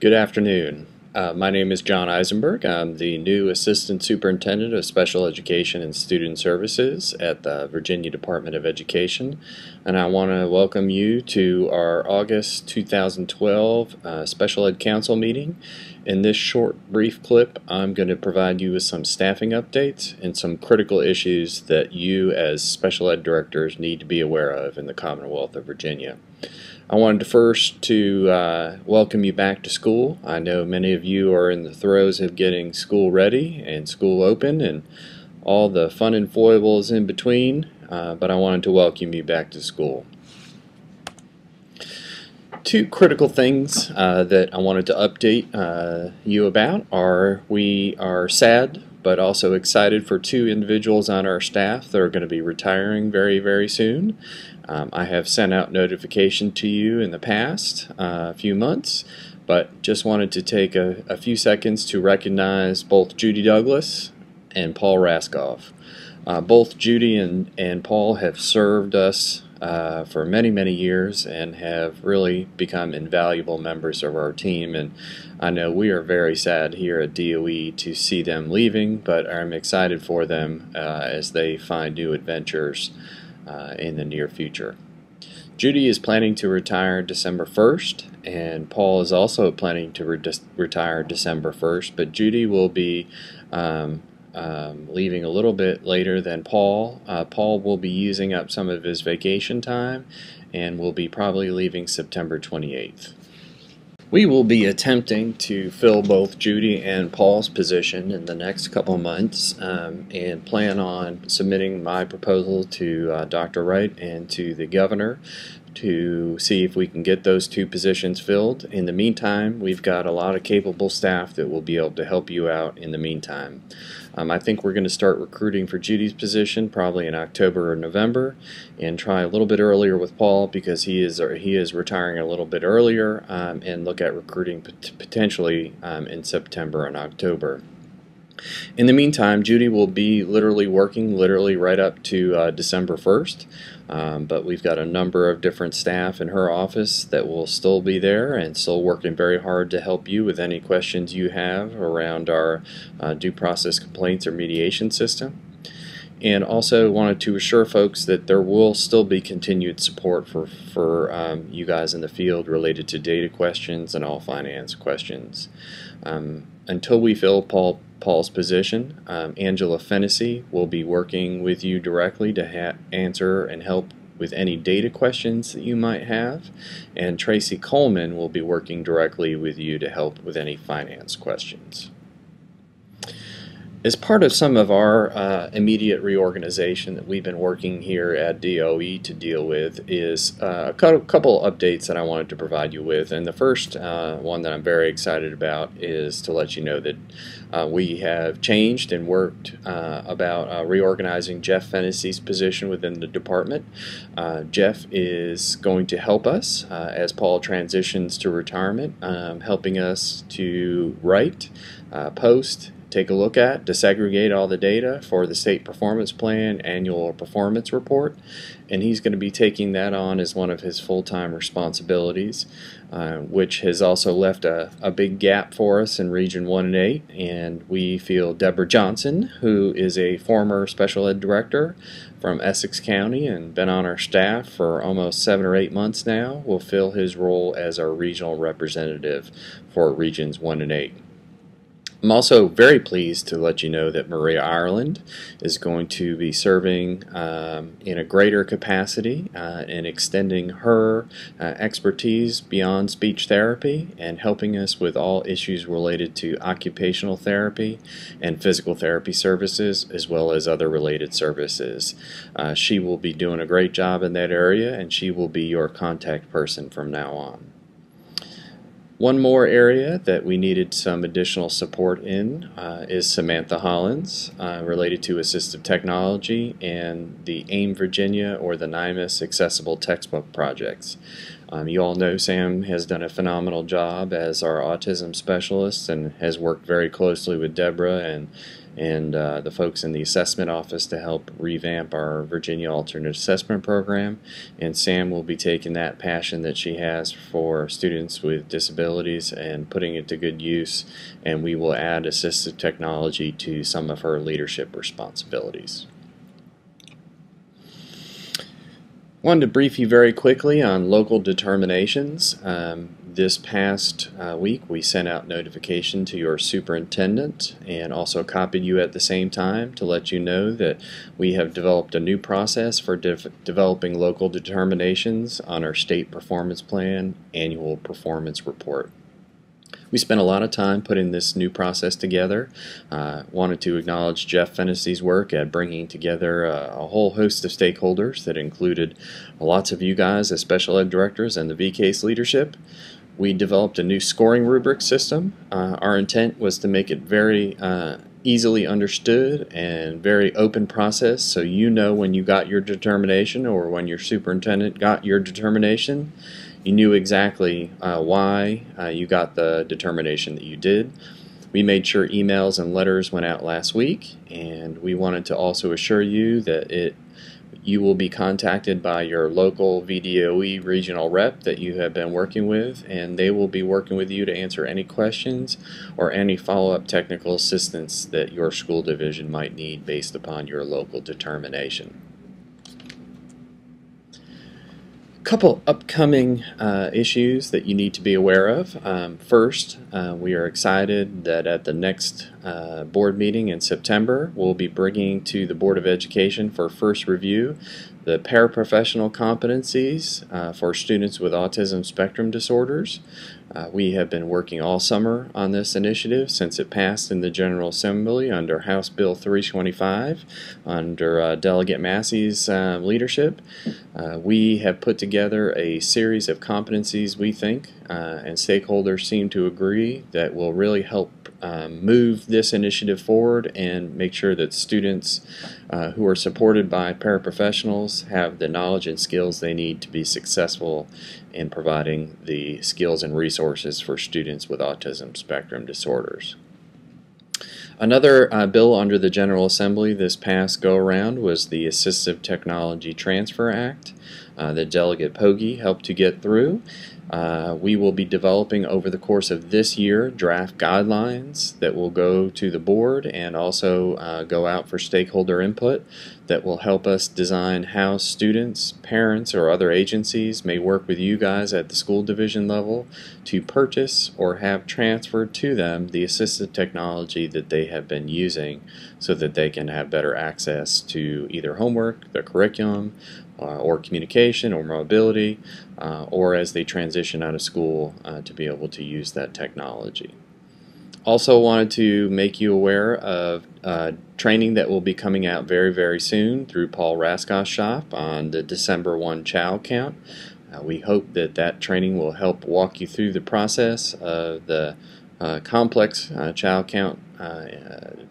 Good afternoon. My name is John Eisenberg. I'm the new Assistant Superintendent of Special Education and Student Services at the Virginia Department of Education, and I want to welcome you to our August 2012 Special Ed Council meeting. In this short, brief clip, I'm going to provide you with some staffing updates and some critical issues that you as special ed directors need to be aware of in the Commonwealth of Virginia. I wanted to welcome you back to school. I know many of you are in the throes of getting school ready and school open and all the fun and foibles in between, but I wanted to welcome you back to school. Two critical things that I wanted to update you about are we are sad but also excited for two individuals on our staff that are going to be retiring very, very soon. I have sent out notification to you in the past few months, but just wanted to take a few seconds to recognize both Judy Douglas and Paul Raskoff. Both Judy and Paul have served us for many, many years and have really become invaluable members of our team, and I know we are very sad here at DOE to see them leaving, but I'm excited for them as they find new adventures in the near future. Judy is planning to retire December 1st, and Paul is also planning to retire December 1st, but Judy will be leaving a little bit later than Paul. Paul will be using up some of his vacation time and will be probably leaving September 28th. We will be attempting to fill both Judy and Paul's position in the next couple months and plan on submitting my proposal to Dr. Wright and to the governor to see if we can get those two positions filled. In the meantime, we've got a lot of capable staff that will be able to help you out in the meantime. I think we're going to start recruiting for Judy's position probably in October or November, and try a little bit earlier with Paul because he is retiring a little bit earlier, and look at recruiting potentially in September and October. In the meantime, Judy will be working right up to December 1st, but we've got a number of different staff in her office that will still be there and still working very hard to help you with any questions you have around our due process complaints or mediation system. And also wanted to assure folks that there will still be continued support for you guys in the field related to data questions and all finance questions. Until we fill Paul's position, Angela Fennessy will be working with you directly to answer and help with any data questions that you might have, and Tracy Coleman will be working directly with you to help with any finance questions. As part of some of our immediate reorganization that we've been working here at DOE to deal with is a couple updates that I wanted to provide you with. And the first one that I'm very excited about is to let you know that we have changed and worked about reorganizing Jeff Fennessy's position within the department. Jeff is going to help us as Paul transitions to retirement, helping us to write, post, take a look at, disaggregate all the data for the state performance plan annual performance report, and he's going to be taking that on as one of his full-time responsibilities, which has also left a big gap for us in Region 1 and 8, and we feel Deborah Johnson, who is a former special ed director from Essex County and been on our staff for almost 7 or 8 months now, will fill his role as our regional representative for Regions 1 and 8. I'm also very pleased to let you know that Maria Ireland is going to be serving in a greater capacity and extending her expertise beyond speech therapy and helping us with all issues related to occupational therapy and physical therapy services, as well as other related services. She will be doing a great job in that area, and she will be your contact person from now on. One more area that we needed some additional support in is Samantha Hollins, related to assistive technology and the AIM Virginia or the NIMUS accessible textbook projects. You all know Sam has done a phenomenal job as our autism specialist and has worked very closely with Deborah and the folks in the assessment office to help revamp our Virginia Alternate Assessment Program. And Sam will be taking that passion that she has for students with disabilities and putting it to good use, and we will add assistive technology to some of her leadership responsibilities. Wanted to brief you very quickly on local determinations. This past week we sent out notification to your superintendent and also copied you at the same time to let you know that we have developed a new process for developing local determinations on our state performance plan annual performance report. We spent a lot of time putting this new process together. Wanted to acknowledge Jeff Fennessy's work at bringing together a whole host of stakeholders that included lots of you guys as special ed directors and the VCASE leadership. We developed a new scoring rubric system. Our intent was to make it very easily understood and very open process, so you know when you got your determination or when your superintendent got your determination, you knew exactly why you got the determination that you did. We made sure emails and letters went out last week, and we wanted to also assure you that you will be contacted by your local VDOE regional rep that you have been working with, and they will be working with you to answer any questions or any follow-up technical assistance that your school division might need based upon your local determination. Couple upcoming issues that you need to be aware of. First, we are excited that at the next board meeting in September, we'll be bringing to the Board of Education for first review the paraprofessional competencies for students with autism spectrum disorders. We have been working all summer on this initiative since it passed in the General Assembly under House Bill 325 under Delegate Massey's leadership. We have put together a series of competencies we think and stakeholders seem to agree that will really help move this initiative forward and make sure that students who are supported by paraprofessionals have the knowledge and skills they need to be successful in providing the skills and resources for students with autism spectrum disorders. Another bill under the General Assembly this past go-around was the Assistive Technology Transfer Act that Delegate Pogge helped to get through. We will be developing over the course of this year draft guidelines that will go to the board and also go out for stakeholder input that will help us design how students, parents, or other agencies may work with you guys at the school division level to purchase or have transferred to them the assistive technology that they have been using so that they can have better access to either homework, the curriculum, or communication or mobility, or as they transition out of school to be able to use that technology. Also wanted to make you aware of training that will be coming out very, very soon through Paul Rasko's shop on the December 1 child count. We hope that that training will help walk you through the process of the complex child count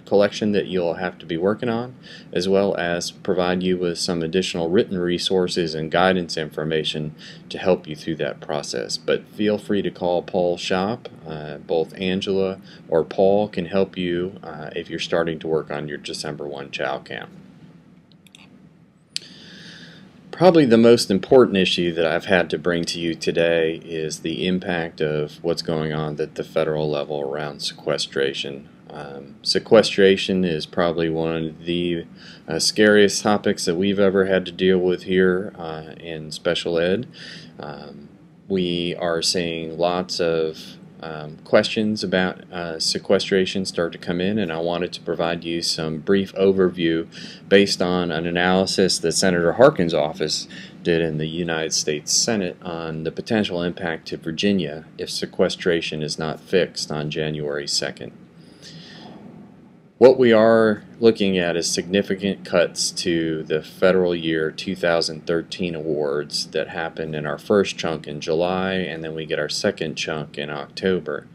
collection that you'll have to be working on, as well as provide you with some additional written resources and guidance information to help you through that process. But feel free to call Paul's shop. Both Angela or Paul can help you if you're starting to work on your December 1 child count. Probably the most important issue that I've had to bring to you today is the impact of what's going on at the federal level around sequestration. Sequestration is probably one of the scariest topics that we've ever had to deal with here in special ed. We are seeing lots of questions about sequestration start to come in, and I wanted to provide you some brief overview based on an analysis that Senator Harkin's office did in the United States Senate on the potential impact to Virginia if sequestration is not fixed on January 2nd. What we are looking at is significant cuts to the federal year 2013 awards that happen in our first chunk in July, and then we get our second chunk in October.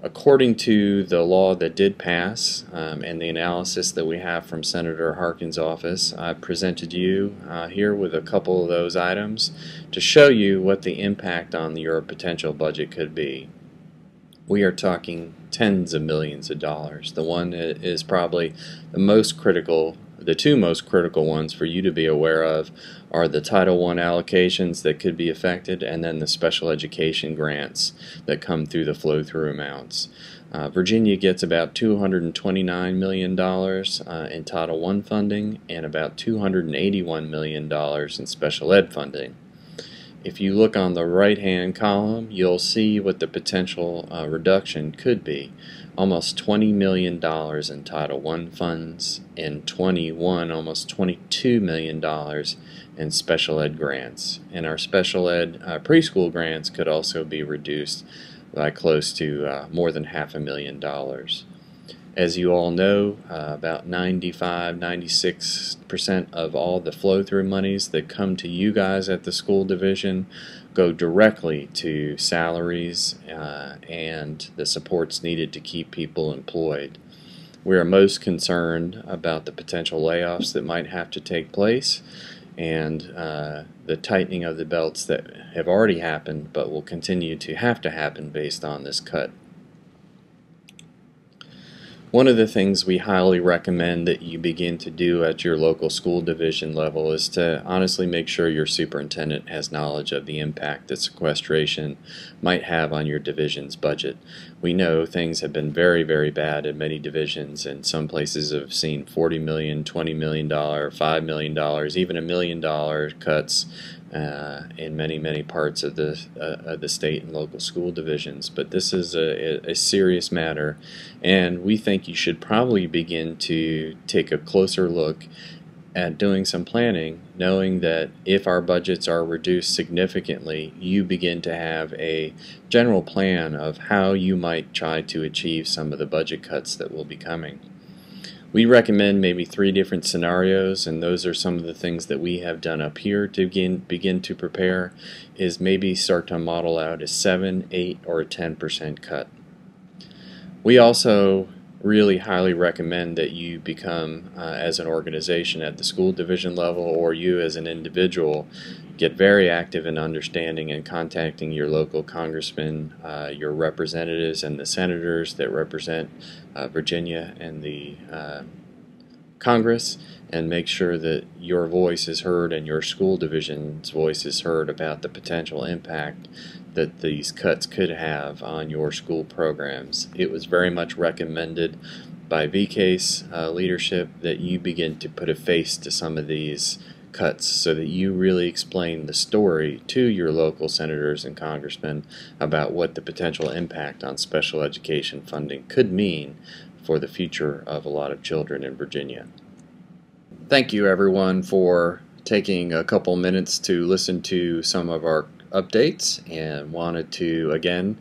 According to the law that did pass and the analysis that we have from Senator Harkin's office, I presented you here with a couple of those items to show you what the impact on your potential budget could be. we are talking tens of millions of dollars. The one that is probably the most critical, the two most critical ones for you to be aware of are the Title I allocations that could be affected, and then the special education grants that come through the flow-through amounts. Virginia gets about $229 million in Title I funding and about $281 million in special ed funding. If you look on the right-hand column, you'll see what the potential reduction could be. Almost $20 million in Title I funds and almost $22 million in special ed grants. And our special ed preschool grants could also be reduced by close to more than $500,000. As you all know, about 95–96% of all the flow-through monies that come to you guys at the school division go directly to salaries and the supports needed to keep people employed. We are most concerned about the potential layoffs that might have to take place and the tightening of the belts that have already happened but will continue to have to happen based on this cut. One of the things we highly recommend that you begin to do at your local school division level is to honestly make sure your superintendent has knowledge of the impact that sequestration might have on your division's budget. We know things have been very, very bad in many divisions, and some places have seen $40 million, $20 million, $5 million, even $1 million cuts in many parts of the state and local school divisions. But this is a serious matter, and we think you should probably begin to take a closer look at doing some planning, knowing that if our budgets are reduced significantly, you begin to have a general plan of how you might try to achieve some of the budget cuts that will be coming. We recommend maybe 3 different scenarios, and those are some of the things that we have done up here to begin to prepare, is maybe start to model out a 7, 8, or a 10% cut. We also really highly recommend that you become, as an organization at the school division level, or you as an individual, get very active in understanding and contacting your local congressmen, your representatives, and the senators that represent Virginia and the Congress, and make sure that your voice is heard and your school division's voice is heard about the potential impact that these cuts could have on your school programs. It was very much recommended by VCASE leadership that you begin to put a face to some of these cuts so that you really explain the story to your local senators and congressmen about what the potential impact on special education funding could mean for the future of a lot of children in Virginia. Thank you everyone for taking a couple minutes to listen to some of our updates, and wanted to again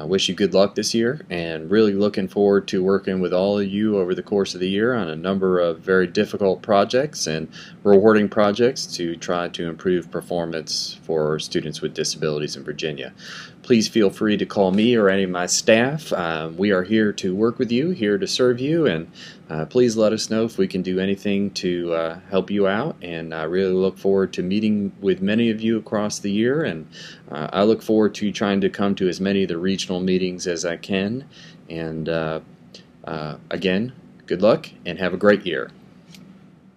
wish you good luck this year, and really looking forward to working with all of you over the course of the year on a number of very difficult projects and rewarding projects to try to improve performance for students with disabilities in Virginia. Please feel free to call me or any of my staff. We are here to work with you, here to serve you, and please let us know if we can do anything to help you out. And I really look forward to meeting with many of you across the year, and I look forward to trying to come to as many of the regional meetings as I can. And again, good luck and have a great year.